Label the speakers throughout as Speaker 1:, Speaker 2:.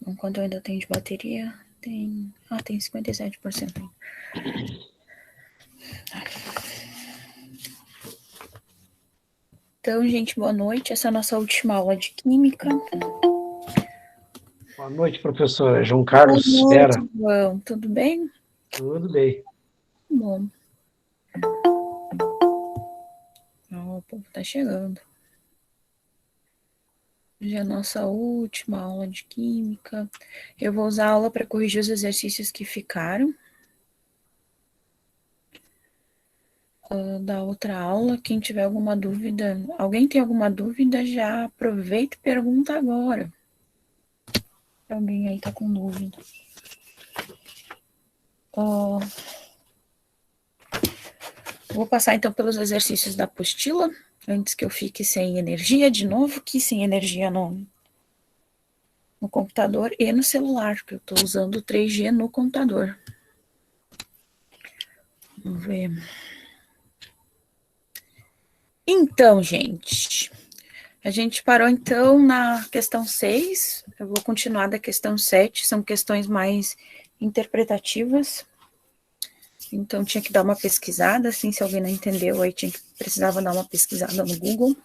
Speaker 1: Enquanto eu ainda tenho de bateria, tem 57% ainda. Então, gente, boa noite. Essa é a nossa última aula de Química.
Speaker 2: Boa noite, professora. João Carlos
Speaker 1: Boa noite,
Speaker 2: Vera.
Speaker 1: João. Tudo bem?
Speaker 2: Tudo bem.
Speaker 1: Bom. O povo tá chegando. Já é a nossa última aula de Química. Eu vou usar a aula para corrigir os exercícios que ficaram da outra aula. Quem tiver alguma dúvida, alguém tem alguma dúvida, já aproveita e pergunta agora. Alguém aí tá com dúvida. Vou passar então pelos exercícios da apostila, antes que eu fique sem energia de novo, que sem energia no computador e no celular, porque eu estou usando o 3G no computador. Vamos ver. Então, gente, a gente parou então na questão 6, eu vou continuar da questão 7, são questões mais interpretativas. Então, tinha que dar uma pesquisada, assim, se alguém não entendeu, aí precisava dar uma pesquisada no Google.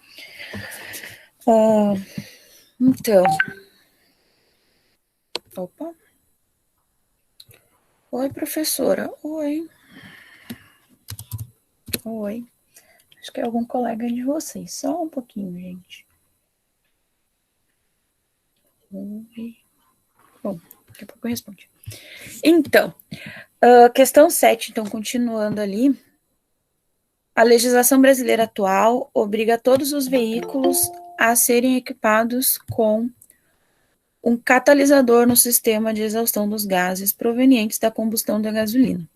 Speaker 1: Então, opa. Oi, professora. Oi. Oi. Acho que é algum colega de vocês. Só um pouquinho, gente. Oi. Bom, daqui a pouco eu respondo. Então, questão 7, então, continuando ali. A legislação brasileira atual obriga todos os veículos a serem equipados com um catalisador no sistema de exaustão dos gases provenientes da combustão da gasolina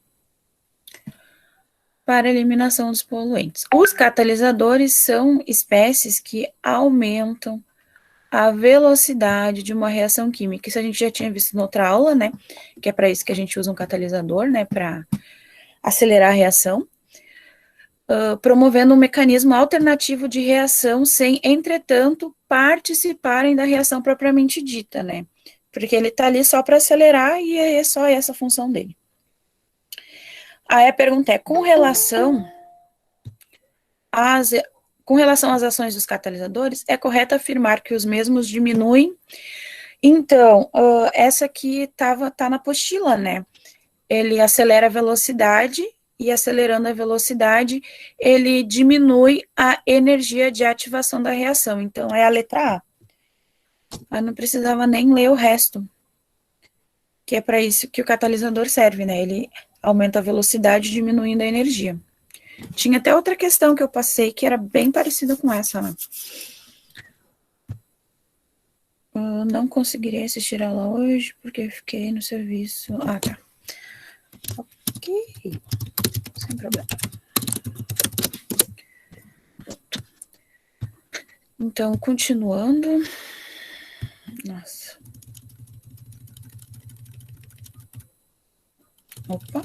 Speaker 1: para a eliminação dos poluentes. Os catalisadores são espécies que aumentam a velocidade de uma reação química. Isso a gente já tinha visto na outra aula, né? Que é para isso que a gente usa um catalisador, né? Para acelerar a reação. Promovendo um mecanismo alternativo de reação sem, entretanto, participarem da reação propriamente dita, né? Porque ele está ali só para acelerar e é só essa a função dele. Aí a pergunta é, com relação às ações dos catalisadores, é correto afirmar que os mesmos diminuem? Então, essa aqui tá na apostila, né? Ele acelera a velocidade e acelerando a velocidade, ele diminui a energia de ativação da reação. Então, é a letra A. Eu não precisava nem ler o resto, que é para isso que o catalisador serve, né? Ele aumenta a velocidade, diminuindo a energia. Tinha até outra questão que eu passei que era bem parecida com essa, né? Eu não conseguiria assistir ela hoje porque fiquei no serviço. Ah, tá. Ok. Sem problema. Então, continuando. Nossa. Opa.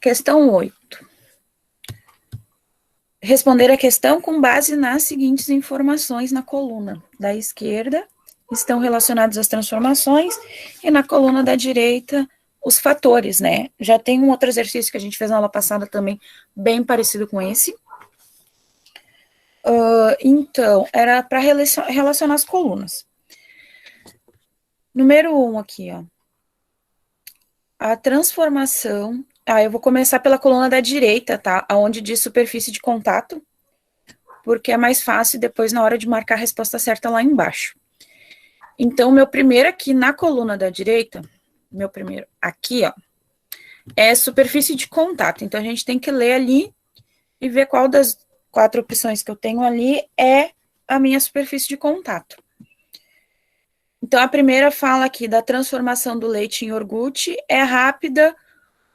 Speaker 1: Questão 8. Responder a questão com base nas seguintes informações na coluna da esquerda estão relacionados às transformações e na coluna da direita os fatores, né? Já tem um outro exercício que a gente fez na aula passada também, bem parecido com esse. Então, era para relacionar as colunas. Número 1 aqui, ó. A transformação... eu vou começar pela coluna da direita, tá? Onde diz superfície de contato, porque é mais fácil depois na hora de marcar a resposta certa lá embaixo. Então, meu primeiro aqui na coluna da direita, meu primeiro aqui, ó, é superfície de contato. Então, a gente tem que ler ali e ver qual das 4 opções que eu tenho ali é a minha superfície de contato. Então, a primeira fala aqui da transformação do leite em iogurte é rápida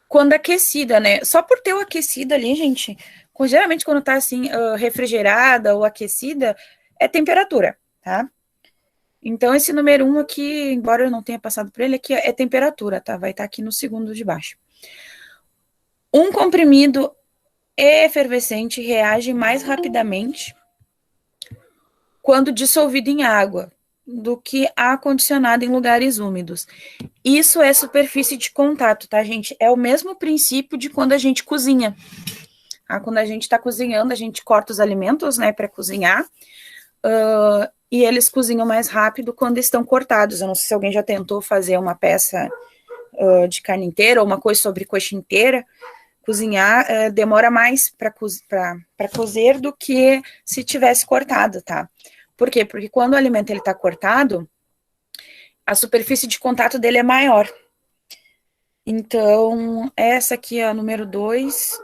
Speaker 1: quando aquecida, né? Só por ter o aquecida ali, gente, geralmente quando tá assim, refrigerada ou aquecida, é temperatura, tá? Então, esse número 1 aqui, embora eu não tenha passado por ele, aqui é temperatura, tá? Vai estar aqui no segundo de baixo. Um comprimido efervescente reage mais rapidamente quando dissolvido em água do que acondicionado em lugares úmidos. Isso é superfície de contato, tá, gente? É o mesmo princípio de quando a gente cozinha. Quando a gente está cozinhando, a gente corta os alimentos, né, para cozinhar, e eles cozinham mais rápido quando estão cortados. Eu não sei se alguém já tentou fazer uma peça de carne inteira ou uma coisa sobre coxa inteira. Cozinhar demora mais para cozer do que se tivesse cortado, tá? Por quê? Porque quando o alimento está cortado, a superfície de contato dele é maior. Então, essa aqui é a número 2.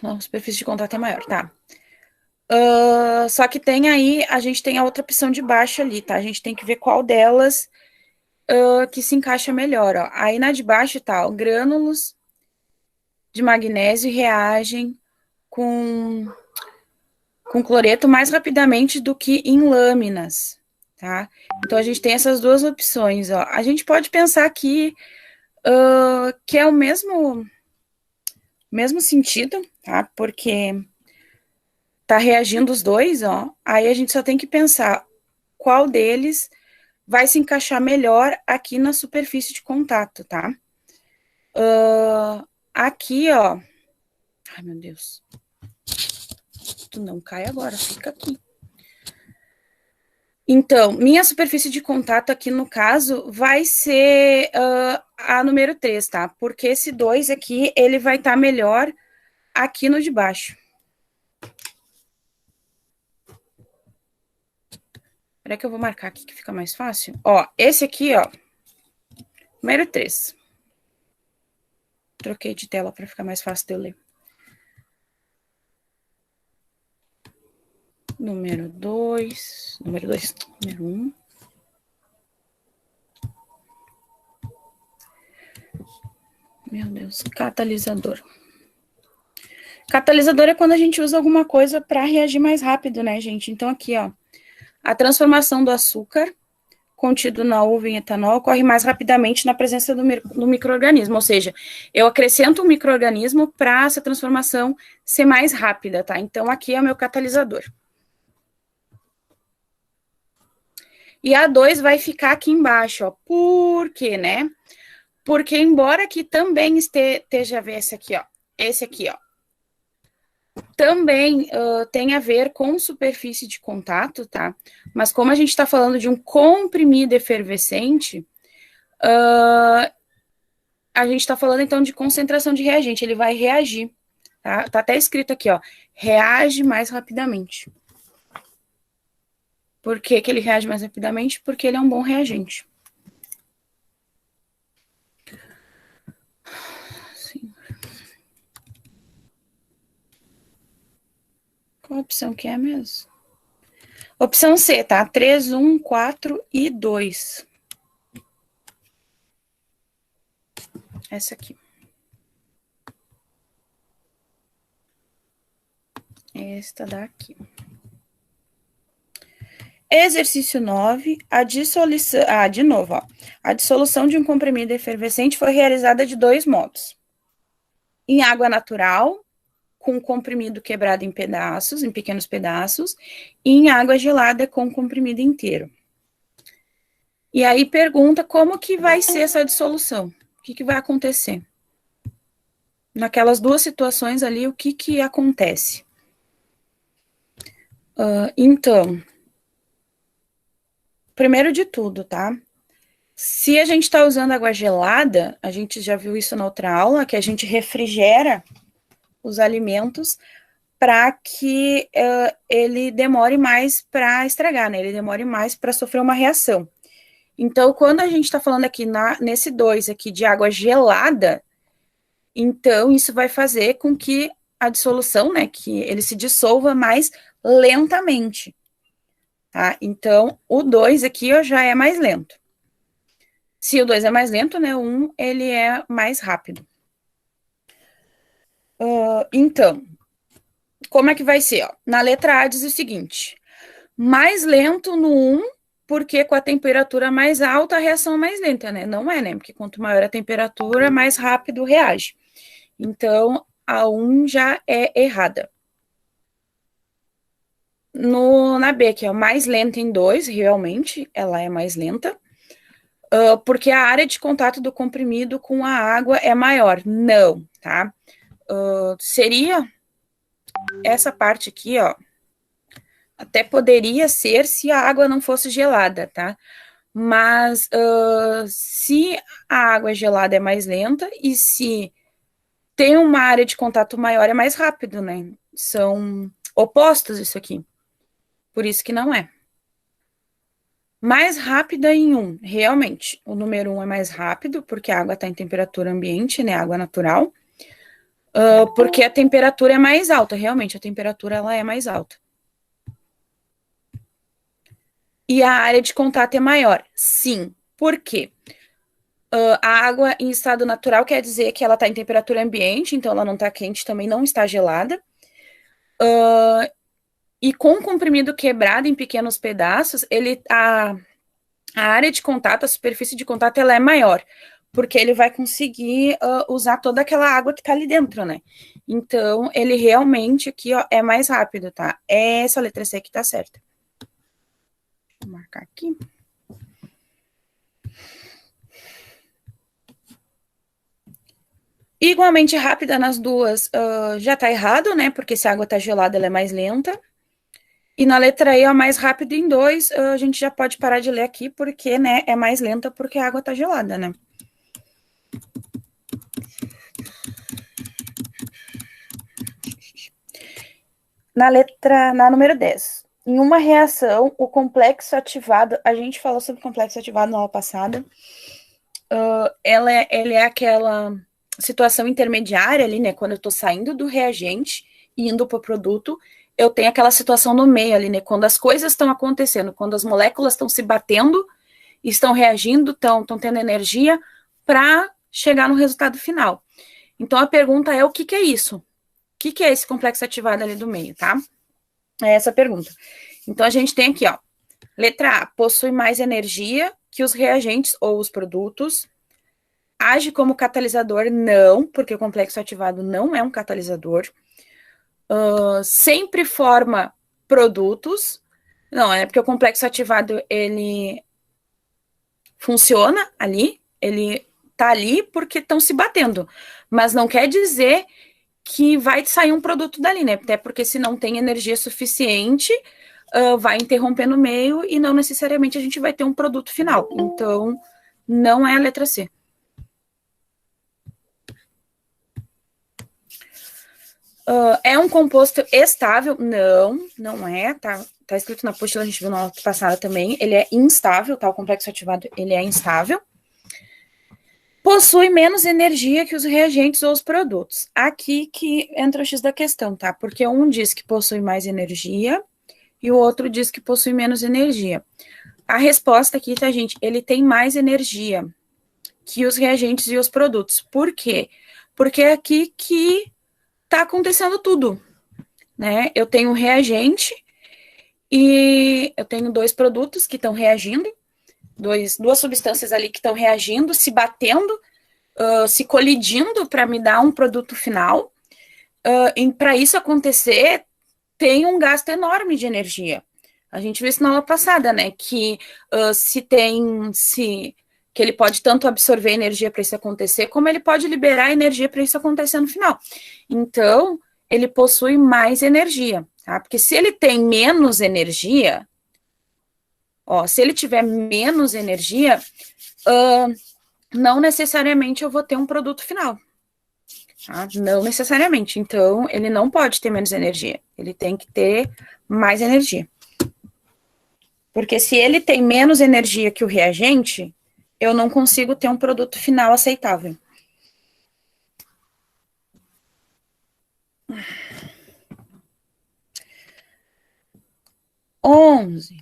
Speaker 1: Não, a superfície de contato é maior, tá? Só que tem aí, a gente tem a outra opção de baixo ali, tá? A gente tem que ver qual delas que se encaixa melhor, ó. Aí na de baixo tá, ó, grânulos de magnésio reagem com cloreto mais rapidamente do que em lâminas, tá? Então a gente tem essas duas opções, ó. A gente pode pensar aqui que é o mesmo sentido, tá? Porque tá reagindo os dois, ó. Aí a gente só tem que pensar qual deles vai se encaixar melhor aqui na superfície de contato, tá? Aqui, ó. Ai, meu Deus. Tu não cai agora, fica aqui. Então, minha superfície de contato aqui, no caso, vai ser a número 3, tá? Porque esse 2 aqui, ele vai estar melhor aqui no de baixo. Será que eu vou marcar aqui que fica mais fácil? Ó, esse aqui, ó, número 3. Troquei de tela para ficar mais fácil de eu ler. Número 2, número 1. Meu Deus, catalisador. Catalisador é quando a gente usa alguma coisa para reagir mais rápido, né, gente? Então, aqui, ó, a transformação do açúcar contido na uva em etanol ocorre mais rapidamente na presença do micro-organismo, ou seja, eu acrescento um micro-organismo para essa transformação ser mais rápida, tá? Então, aqui é o meu catalisador. E a 2 vai ficar aqui embaixo, ó. Por quê, né? Porque, embora aqui também esteja esse aqui, ó, também tem a ver com superfície de contato, tá? Mas como a gente está falando de um comprimido efervescente, a gente está falando, então, de concentração de reagente. Ele vai reagir, tá? Tá até escrito aqui, ó, reage mais rapidamente. Por que ele reage mais rapidamente? Porque ele é um bom reagente. Qual a opção que é mesmo? Opção C, tá? 3, 1, 4 e 2. Essa aqui. Esta daqui. Exercício 9, de novo, ó. A dissolução de um comprimido efervescente foi realizada de 2 modos. Em água natural, com comprimido quebrado em pedaços, em pequenos pedaços, e em água gelada com comprimido inteiro. E aí pergunta como que vai ser essa dissolução? O que vai acontecer? Naquelas duas situações ali, o que acontece? Então, primeiro de tudo, tá? Se a gente está usando água gelada, a gente já viu isso na outra aula, que a gente refrigera os alimentos para que ele demore mais para estragar, né? Ele demore mais para sofrer uma reação. Então, quando a gente está falando aqui nesse 2 aqui de água gelada, então isso vai fazer com que a dissolução, né, que ele se dissolva mais lentamente, tá? Então, o 2 aqui ó, já é mais lento. Se o 2 é mais lento, né, o 1 ele é mais rápido. Então, como é que vai ser? Ó? Na letra A diz o seguinte, mais lento no 1, porque com a temperatura mais alta a reação é mais lenta, né? Não é, né? Porque quanto maior a temperatura, mais rápido reage. Então, a 1 já é errada. Na B, que é mais lenta em 2, realmente, ela é mais lenta, porque a área de contato do comprimido com a água é maior. Não, tá? Seria essa parte aqui, ó, até poderia ser se a água não fosse gelada, tá? Mas se a água gelada é mais lenta e se tem uma área de contato maior é mais rápido, né? São opostos isso aqui. Por isso que não é. Mais rápida em 1, realmente. O número 1 é mais rápido, porque a água está em temperatura ambiente, né? Água natural. Porque a temperatura é mais alta, realmente, a temperatura ela é mais alta. E a área de contato é maior. Sim. Por quê? A água em estado natural quer dizer que ela está em temperatura ambiente, então ela não está quente, também não está gelada. E com o comprimido quebrado em pequenos pedaços, a área de contato, a superfície de contato, ela é maior, porque ele vai conseguir usar toda aquela água que está ali dentro, né? Então, ele realmente aqui, ó, é mais rápido, tá? Essa letra C que tá certa. Vou marcar aqui. Igualmente rápida nas duas, já tá errado, né? Porque se a água tá gelada, ela é mais lenta. E na letra E, ó, mais rápido em 2, a gente já pode parar de ler aqui, porque, né, é mais lenta porque a água tá gelada, né? Na número 10. Em uma reação, o complexo ativado, a gente falou sobre o complexo ativado na aula passada, ele é aquela situação intermediária ali, né, quando eu tô saindo do reagente e indo pro produto, eu tenho aquela situação no meio ali, né, quando as coisas estão acontecendo, quando as moléculas estão se batendo, estão reagindo, estão tendo energia para chegar no resultado final. Então, a pergunta é, o que é isso? O que é esse complexo ativado ali do meio, tá? É essa a pergunta. Então, a gente tem aqui, ó, letra A, possui mais energia que os reagentes ou os produtos. Age como catalisador? Não, porque o complexo ativado não é um catalisador. Sempre forma produtos? Não, é porque o complexo ativado, ele funciona ali, ele tá ali porque estão se batendo, mas não quer dizer que vai sair um produto dali, né? Até porque se não tem energia suficiente, vai interromper no meio e não necessariamente a gente vai ter um produto final. Então, não é a letra C. É um composto estável? Não, não é. Tá escrito na apostila, a gente viu na aula passada também. Ele é instável, tá? O complexo ativado, ele é instável. Possui menos energia que os reagentes ou os produtos. Aqui que entra o X da questão, tá? Porque um diz que possui mais energia e o outro diz que possui menos energia. A resposta aqui, tá, gente? Ele tem mais energia que os reagentes e os produtos. Por quê? Porque é aqui que tá acontecendo tudo, né? Eu tenho um reagente e eu tenho dois produtos que estão reagindo, duas substâncias ali que estão reagindo, se batendo, se colidindo para me dar um produto final. E para isso acontecer, tem um gasto enorme de energia. A gente viu isso na aula passada, né? Que que ele pode tanto absorver energia para isso acontecer, como ele pode liberar energia para isso acontecer no final. Então, ele possui mais energia, tá? Porque se ele tem menos energia, ó, se ele tiver menos energia, não necessariamente eu vou ter um produto final. Tá? Não necessariamente. Então, ele não pode ter menos energia. Ele tem que ter mais energia. Porque se ele tem menos energia que o reagente, eu não consigo ter um produto final aceitável. Onze.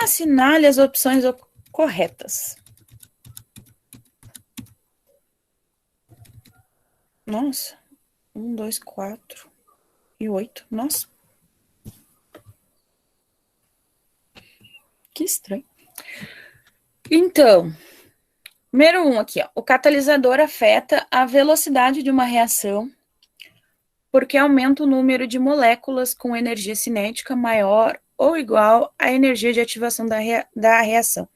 Speaker 1: Assinale as opções corretas. Nossa. 1, 2, 4 e 8. Nossa. Que estranho. Então, número 1 aqui, ó. O catalisador afeta a velocidade de uma reação porque aumenta o número de moléculas com energia cinética maior ou igual à energia de ativação da reação.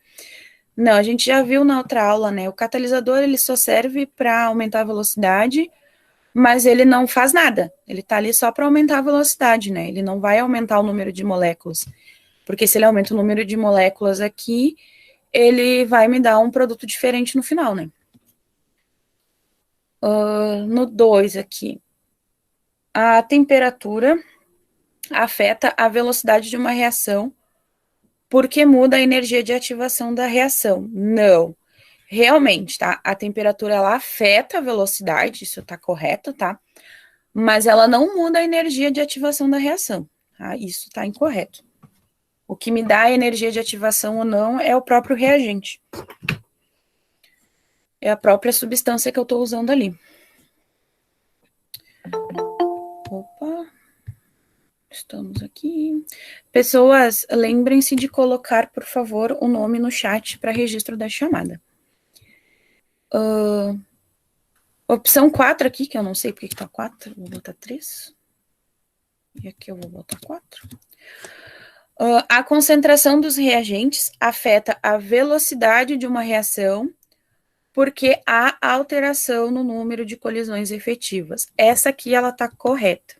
Speaker 1: Não, a gente já viu na outra aula, né? O catalisador, ele só serve para aumentar a velocidade, mas ele não faz nada. Ele está ali só para aumentar a velocidade, né? Ele não vai aumentar o número de moléculas. Porque se ele aumenta o número de moléculas aqui, ele vai me dar um produto diferente no final, né? No 2 aqui. A temperatura afeta a velocidade de uma reação porque muda a energia de ativação da reação. Não. Realmente, tá? A temperatura, ela afeta a velocidade, isso tá correto, tá? Mas ela não muda a energia de ativação da reação, tá? Isso tá incorreto. O que me dá a energia de ativação ou não é o próprio reagente. É a própria substância que eu tô usando ali. Opa. Estamos aqui. Pessoas, lembrem-se de colocar, por favor, o nome no chat para registro da chamada. Opção 4 aqui, que eu não sei porque que tá 4, vou botar 3. E aqui eu vou botar 4. A concentração dos reagentes afeta a velocidade de uma reação porque há alteração no número de colisões efetivas. Essa aqui, ela tá correta.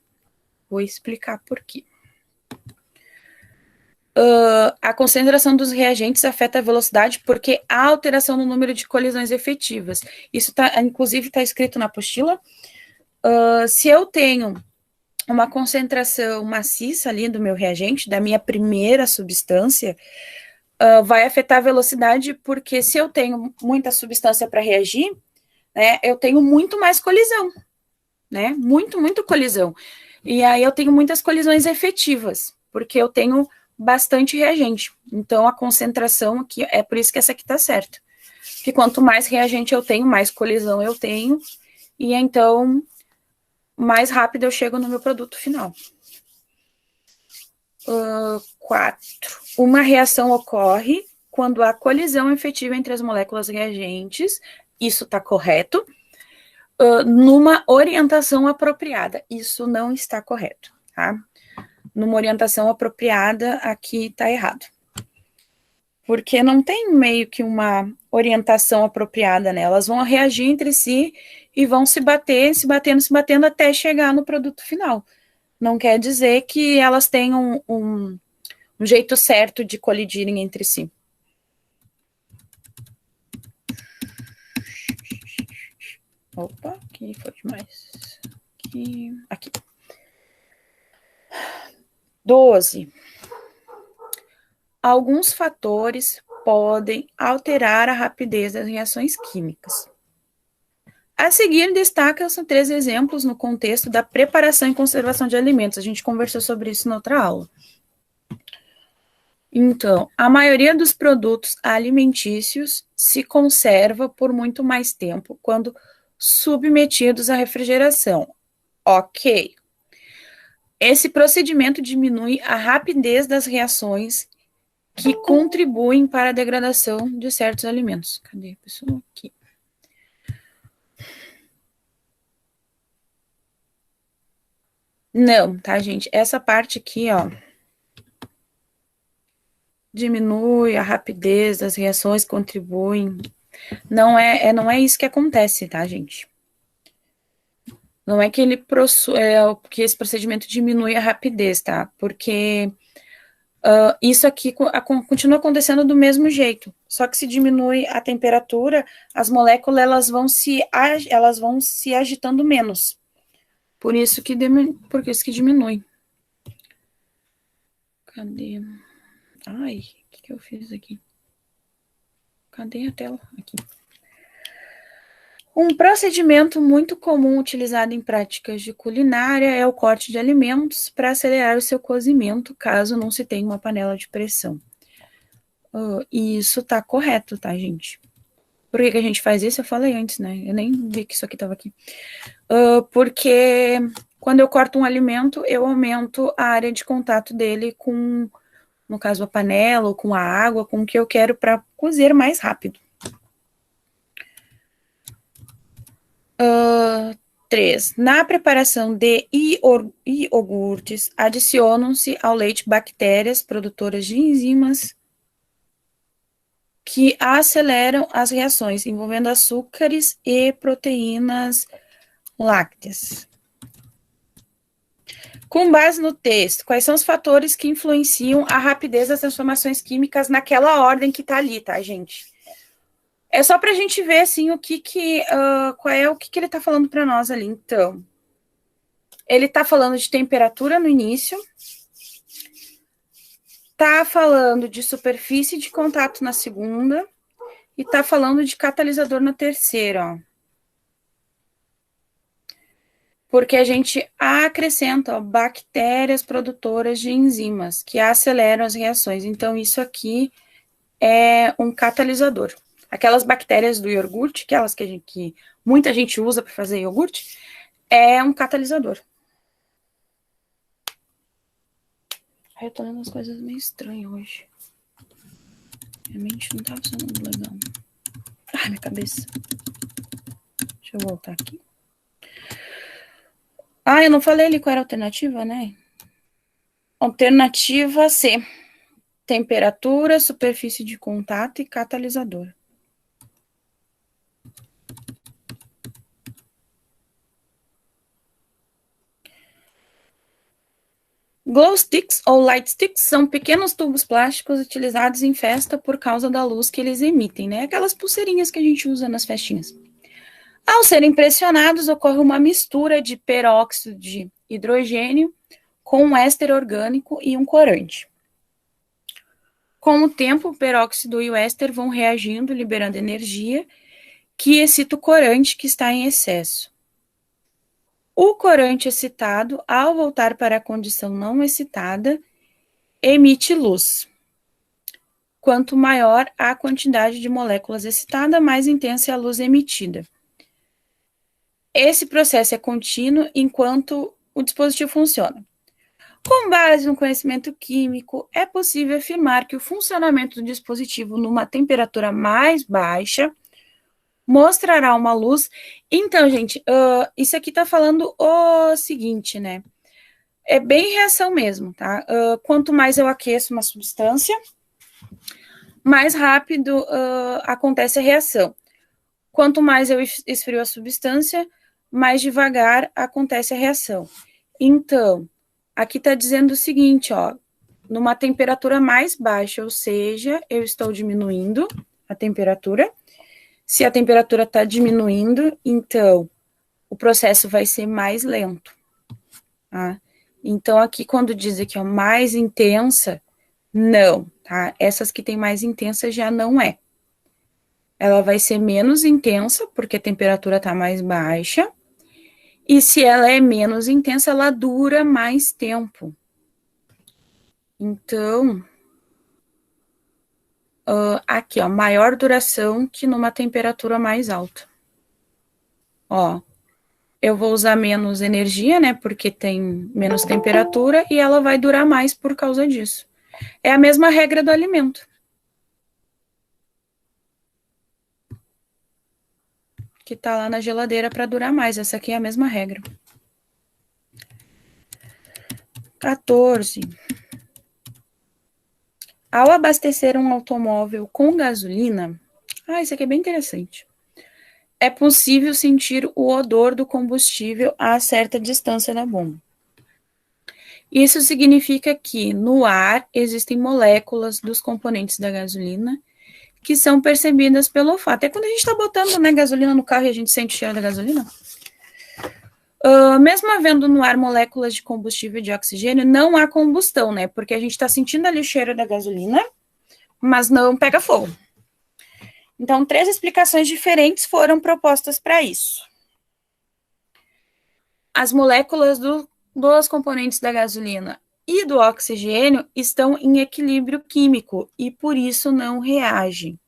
Speaker 1: Vou explicar por quê. A concentração dos reagentes afeta a velocidade porque há alteração no número de colisões efetivas. Isso inclusive está escrito na apostila. Se eu tenho uma concentração maciça ali do meu reagente, da minha primeira substância, vai afetar a velocidade porque se eu tenho muita substância para reagir, né, eu tenho muito mais colisão, né? Muito colisão. E aí eu tenho muitas colisões efetivas, porque eu tenho bastante reagente. Então, a concentração aqui, é por isso que essa aqui tá certa. Porque quanto mais reagente eu tenho, mais colisão eu tenho, e então, mais rápido eu chego no meu produto final. 4. Uma reação ocorre quando há colisão efetiva entre as moléculas reagentes, isso tá correto, numa orientação apropriada. Isso não está correto, tá? Numa orientação apropriada, aqui está errado. Porque não tem meio que uma orientação apropriada, né? Elas vão reagir entre si e vão se batendo até chegar no produto final. Não quer dizer que elas tenham um jeito certo de colidirem entre si. Opa, aqui foi demais. Aqui. 12. Alguns fatores podem alterar a rapidez das reações químicas. A seguir, destacam-se 3 exemplos no contexto da preparação e conservação de alimentos. A gente conversou sobre isso na outra aula. Então, a maioria dos produtos alimentícios se conserva por muito mais tempo quando submetidos à refrigeração. Ok. Esse procedimento diminui a rapidez das reações que contribuem para a degradação de certos alimentos. Cadê a pessoa aqui? Não, tá, gente? Essa parte aqui, ó, diminui a rapidez das reações, contribuem. Não é isso que acontece, tá, gente? Não é que que esse procedimento diminui a rapidez, tá? Porque isso aqui continua acontecendo do mesmo jeito. Só que se diminui a temperatura, as moléculas elas vão se agitando menos. Por isso que diminui. Cadê? Ai, o que eu fiz aqui? Cadê a tela? Aqui. Um procedimento muito comum utilizado em práticas de culinária é o corte de alimentos para acelerar o seu cozimento, caso não se tenha uma panela de pressão. E isso tá correto, tá, gente? Por que a gente faz isso? Eu falei antes, né? Eu nem vi que isso aqui tava aqui. Porque quando eu corto um alimento, eu aumento a área de contato dele com no caso a panela, ou com a água, com o que eu quero para cozer mais rápido. 3. Na preparação de iogurtes, adicionam-se ao leite bactérias produtoras de enzimas que aceleram as reações envolvendo açúcares e proteínas lácteas. Com base no texto, quais são os fatores que influenciam a rapidez das transformações químicas naquela ordem que está ali, tá, gente? É só para a gente ver, assim, o que ele está falando para nós ali. Então, ele está falando de temperatura no início, está falando de superfície de contato na segunda e está falando de catalisador na terceira, ó. Porque a gente acrescenta, ó, bactérias produtoras de enzimas que aceleram as reações. Então, isso aqui é um catalisador. Aquelas bactérias do iogurte, aquelas que muita gente usa para fazer iogurte, é um catalisador. Ai, eu tô lendo as coisas meio estranhas hoje. Minha mente não tá funcionando legal. Ai, minha cabeça. Deixa eu voltar aqui. Ah, eu não falei ali qual era a alternativa, né? Alternativa C. Temperatura, superfície de contato e catalisador. Glow sticks ou light sticks são pequenos tubos plásticos utilizados em festa por causa da luz que eles emitem, né? Aquelas pulseirinhas que a gente usa nas festinhas. Ao serem pressionados, ocorre uma mistura de peróxido de hidrogênio com um éster orgânico e um corante. Com o tempo, o peróxido e o éster vão reagindo, liberando energia, que excita o corante que está em excesso. O corante excitado, ao voltar para a condição não excitada, emite luz. Quanto maior a quantidade de moléculas excitada, mais intensa é a luz emitida. Esse processo é contínuo enquanto o dispositivo funciona. Com base no conhecimento químico, é possível afirmar que o funcionamento do dispositivo numa temperatura mais baixa mostrará uma luz. Então, gente, isso aqui está falando o seguinte, né? É bem reação mesmo, tá? Quanto mais eu aqueço uma substância, mais rápido acontece a reação. Quanto mais eu esfrio a substância, mais devagar acontece a reação. Então, aqui está dizendo o seguinte, ó, numa temperatura mais baixa, ou seja, eu estou diminuindo a temperatura. Se a temperatura está diminuindo, então o processo vai ser mais lento. Tá? Então, aqui quando diz aqui, ó, mais intensa, não, tá? Essas que tem mais intensa já não é. Ela vai ser menos intensa, porque a temperatura está mais baixa. E se ela é menos intensa, ela dura mais tempo. Então, aqui, ó, maior duração que numa temperatura mais alta. Ó, eu vou usar menos energia, né, porque tem menos temperatura, e ela vai durar mais por causa disso. É a mesma regra do alimento. Que tá lá na geladeira para durar mais. Essa aqui é a mesma regra. 14. Ao abastecer um automóvel com gasolina, isso aqui é bem interessante. É possível sentir o odor do combustível a certa distância da bomba. Isso significa que no ar existem moléculas dos componentes da gasolina que são percebidas pelo olfato. É quando a gente está botando, né, gasolina no carro e a gente sente o cheiro da gasolina. Mesmo havendo no ar moléculas de combustível e de oxigênio, não há combustão, né? Porque a gente está sentindo ali o cheiro da gasolina, mas não pega fogo. Então, 3 explicações diferentes foram propostas para isso. As moléculas dos componentes da gasolina e do oxigênio estão em equilíbrio químico e por isso não reagem.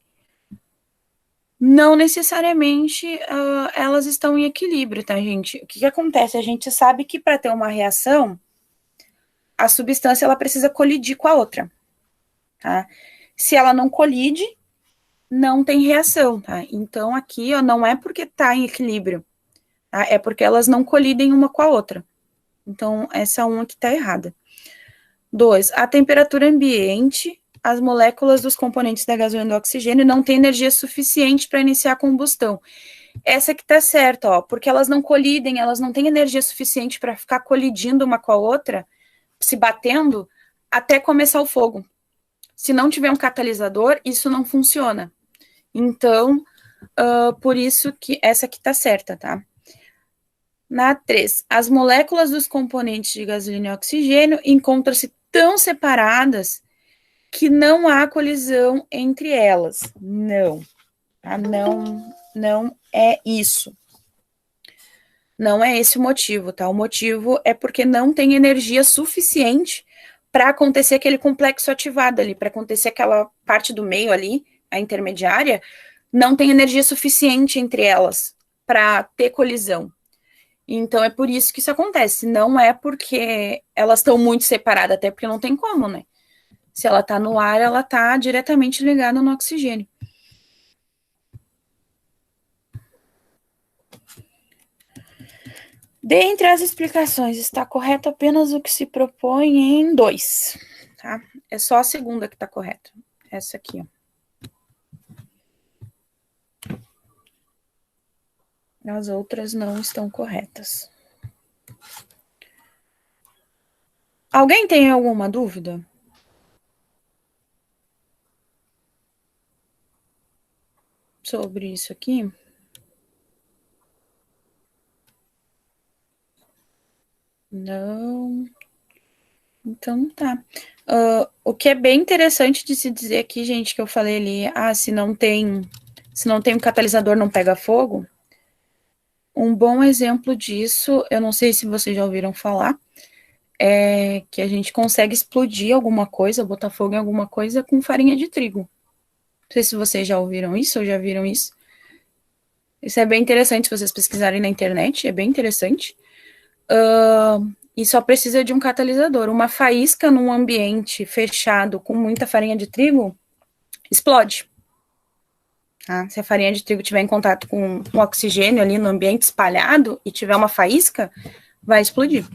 Speaker 1: Não necessariamente elas estão em equilíbrio, tá, gente? O que acontece? A gente sabe que para ter uma reação, a substância ela precisa colidir com a outra. tá? Se ela não colide, não tem reação, tá? Então, aqui, ó, não é porque tá em equilíbrio, tá? É porque elas não colidem uma com a outra. Então, essa uma aqui tá errada. 2, a temperatura ambiente, as moléculas dos componentes da gasolina e do oxigênio não têm energia suficiente para iniciar a combustão. Essa aqui tá certa, ó, porque elas não colidem, elas não têm energia suficiente para ficar colidindo uma com a outra, se batendo, até começar o fogo. Se não tiver um catalisador, isso não funciona. Então, por isso que essa aqui tá certa, tá? Na 3, as moléculas dos componentes de gasolina e oxigênio encontram-se tão separadas que não há colisão entre elas. Não, tá? Não é isso. Não é esse o motivo, tá? O motivo é porque não tem energia suficiente para acontecer aquele complexo ativado ali, para acontecer aquela parte do meio ali, a intermediária, não tem energia suficiente entre elas para ter colisão. Então é por isso que isso acontece. Não é porque elas estão muito separadas, até porque não tem como, né? Se ela está no ar, ela está diretamente ligada no oxigênio. Dentre as explicações, está correto apenas o que se propõe em 2, tá? É só a segunda que está correta. Essa aqui, ó. As outras não estão corretas. Alguém tem alguma dúvida? Sobre isso aqui? Não. Então tá. O que é bem interessante de se dizer aqui, gente, que eu falei ali, se não tem um catalisador, não pega fogo. Um bom exemplo disso, eu não sei se vocês já ouviram falar, é que a gente consegue explodir alguma coisa, botar fogo em alguma coisa com farinha de trigo. Não sei se vocês já ouviram isso ou já viram isso. Isso é bem interessante se vocês pesquisarem na internet, é bem interessante. E só precisa de um catalisador. Uma faísca num ambiente fechado com muita farinha de trigo explode. Tá? Se a farinha de trigo estiver em contato com o oxigênio ali no ambiente espalhado e tiver uma faísca, vai explodir.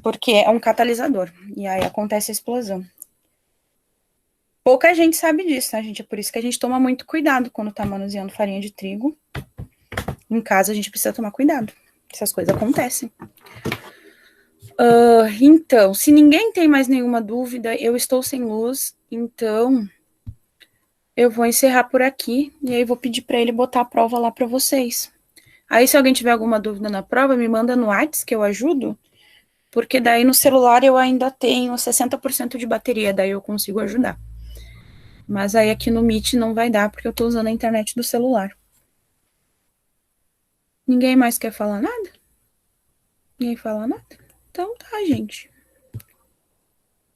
Speaker 1: Porque é um catalisador. E aí acontece a explosão. Pouca gente sabe disso, tá, gente? É por isso que a gente toma muito cuidado quando tá manuseando farinha de trigo. Em casa a gente precisa tomar cuidado. Essas coisas acontecem. Então, se ninguém tem mais nenhuma dúvida, eu estou sem luz, então eu vou encerrar por aqui e aí vou pedir para ele botar a prova lá para vocês. Aí, se alguém tiver alguma dúvida na prova, me manda no WhatsApp que eu ajudo, porque daí no celular eu ainda tenho 60% de bateria, daí eu consigo ajudar. Mas aí aqui no Meet não vai dar, porque eu estou usando a internet do celular. Ninguém mais quer falar nada? Ninguém fala nada? Então tá, gente.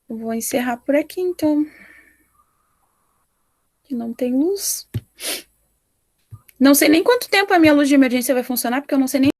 Speaker 1: Eu vou encerrar por aqui, então. Que não tem luz. Não sei nem quanto tempo a minha luz de emergência vai funcionar, porque eu não sei nem